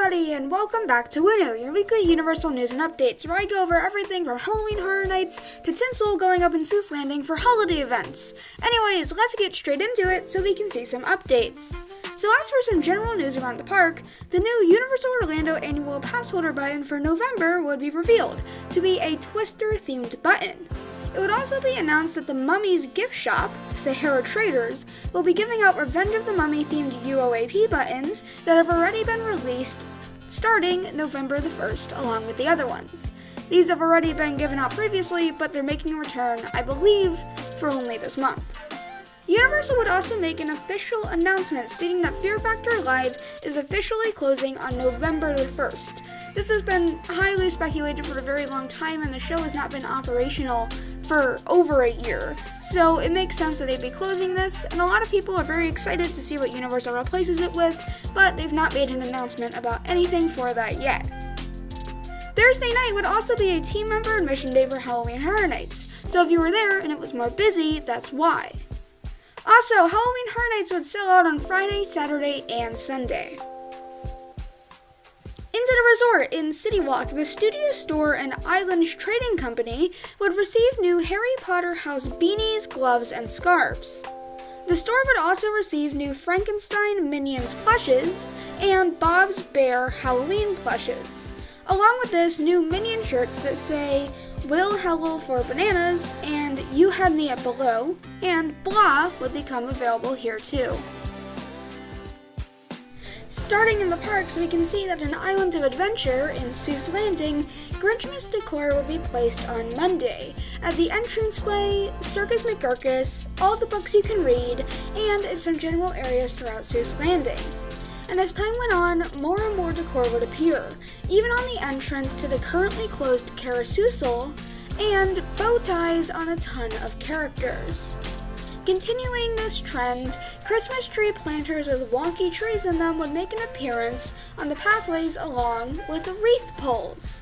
everybody, and welcome back to Winu, your weekly Universal news and updates, where I go over everything from Halloween Horror Nights to tinsel going up in Seuss Landing for holiday events. Anyways, let's get straight into it so we can see some updates. So as for some general news around the park, the new Universal Orlando annual pass holder button for November would be revealed to be a Twister-themed button. It would also be announced that the Mummy's gift shop, Sahara Traders, will be giving out Revenge of the Mummy themed UOAP buttons that have already been released starting November the 1st, along with the other ones. These have already been given out previously, but they're making a return, I believe, for only this month. Universal would also make an official announcement stating that Fear Factor Live is officially closing on November the 1st. This has been highly speculated for a very long time, and the show has not been operational for over a year, so it makes sense that they'd be closing this, and a lot of people are very excited to see what Universal replaces it with, but they've not made an announcement about anything for that yet. Thursday night would also be a team member admission day for Halloween Horror Nights, so if you were there and it was more busy, that's why. Also, Halloween Horror Nights would sell out on Friday, Saturday, and Sunday. Into the resort in City Walk, the Studio Store and Islands Trading Company would receive new Harry Potter house beanies, gloves, and scarves. The store would also receive new Frankenstein Minions plushes and Bob's Bear Halloween plushes. Along with this, new Minion shirts that say, "Will Howl for Bananas," and "You Had Me at Below," and "Blah" would become available here too. Starting in the parks, we can see that in Island of Adventure in Seuss Landing, Grinchmas decor will be placed on Monday at the entranceway, Circus McGurkus, all the books you can read, and in some general areas throughout Seuss Landing. And as time went on, more and more decor would appear, even on the entrance to the currently closed Carousel, and bow ties on a ton of characters. Continuing this trend, Christmas tree planters with wonky trees in them would make an appearance on the pathways along with wreath poles.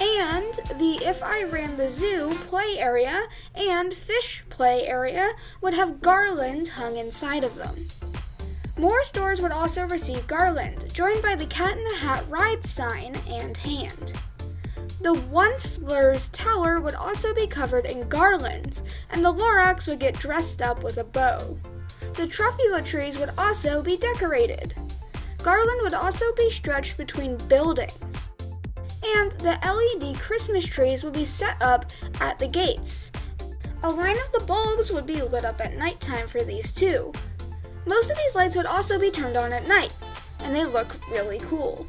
And the If I Ran the Zoo play area and fish play area would have garland hung inside of them. More stores would also receive garland, joined by the Cat in the Hat ride sign and hand. The Once-Lur's Tower would also be covered in garlands, and the Lorax would get dressed up with a bow. The Truffula trees would also be decorated. Garland would also be stretched between buildings. And the LED Christmas trees would be set up at the gates. A line of the bulbs would be lit up at nighttime for these too. Most of these lights would also be turned on at night, and they look really cool.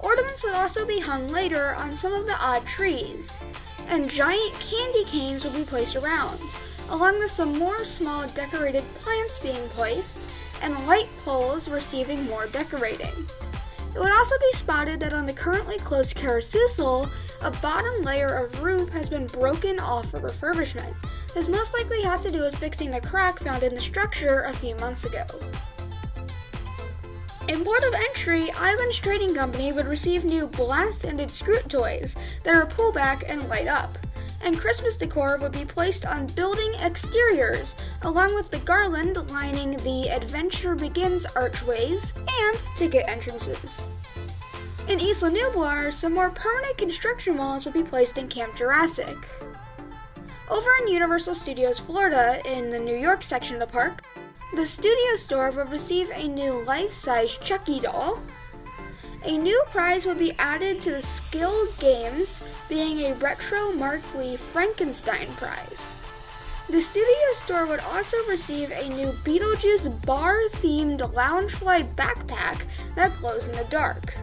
Ornaments would also be hung later on some of the odd trees, and giant candy canes would be placed around, along with some more small decorated plants being placed, and light poles receiving more decorating. It would also be spotted that on the currently closed Carousel, a bottom layer of roof has been broken off for refurbishment. This most likely has to do with fixing the crack found in the structure a few months ago. In Port of Entry, Islands Trading Company would receive new blast-ended Scroot toys that are pull back and light up, and Christmas decor would be placed on building exteriors, along with the garland lining the Adventure Begins archways and ticket entrances. In Isla Nublar, some more permanent construction walls would be placed in Camp Jurassic. Over in Universal Studios Florida, in the New York section of the park, the Studio Store will receive a new life-size Chucky doll. A new prize will be added to the Skill Games, being a retro Mark Lee Frankenstein prize. The Studio Store would also receive a new Beetlejuice bar-themed Loungefly backpack that glows in the dark.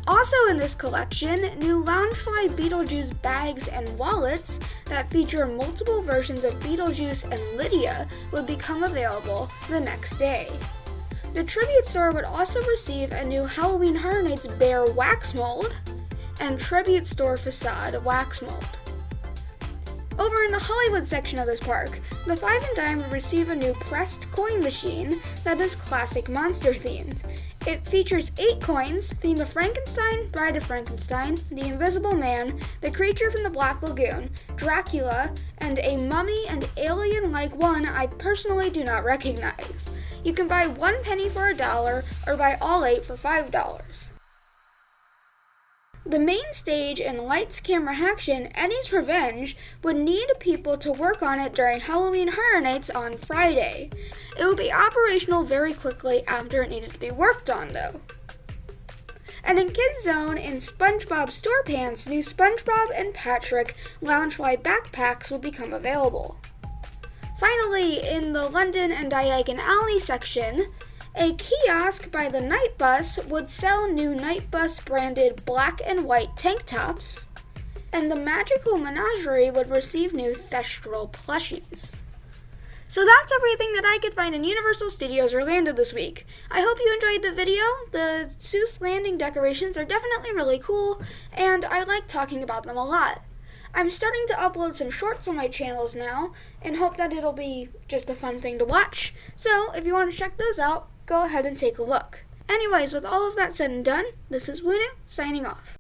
Also in this collection, new Loungefly Beetlejuice bags and wallets that feature multiple versions of Beetlejuice and Lydia would become available the next day. The Tribute Store would also receive a new Halloween Horror Nights bear wax mold and Tribute Store facade wax mold. Over in the Hollywood section of this park, the Five and Dime will receive a new pressed coin machine that is classic monster themed. It features 8 coins themed to Frankenstein, Bride of Frankenstein, the Invisible Man, the Creature from the Black Lagoon, Dracula, and a mummy and alien-like one I personally do not recognize. You can buy 1 penny for $1 or buy all 8 for $5. The main stage in Lights, Camera, Action, Eddie's Revenge would need people to work on it during Halloween Horror Nights on Friday. It would be operational very quickly after it needed to be worked on, though. And in Kids Zone, in SpongeBob StorePants, new SpongeBob and Patrick Loungefly backpacks will become available. Finally, in the London and Diagon Alley section, a kiosk by the Night Bus would sell new Night Bus branded black and white tank tops, and the Magical Menagerie would receive new Thestral plushies. So that's everything that I could find in Universal Studios Orlando this week. I hope you enjoyed the video. The Seuss Landing decorations are definitely really cool, and I like talking about them a lot. I'm starting to upload some shorts on my channels now, and hope that it'll be just a fun thing to watch. So if you want to check those out, go ahead and take a look. Anyways, with all of that said and done, this is Wunu, signing off.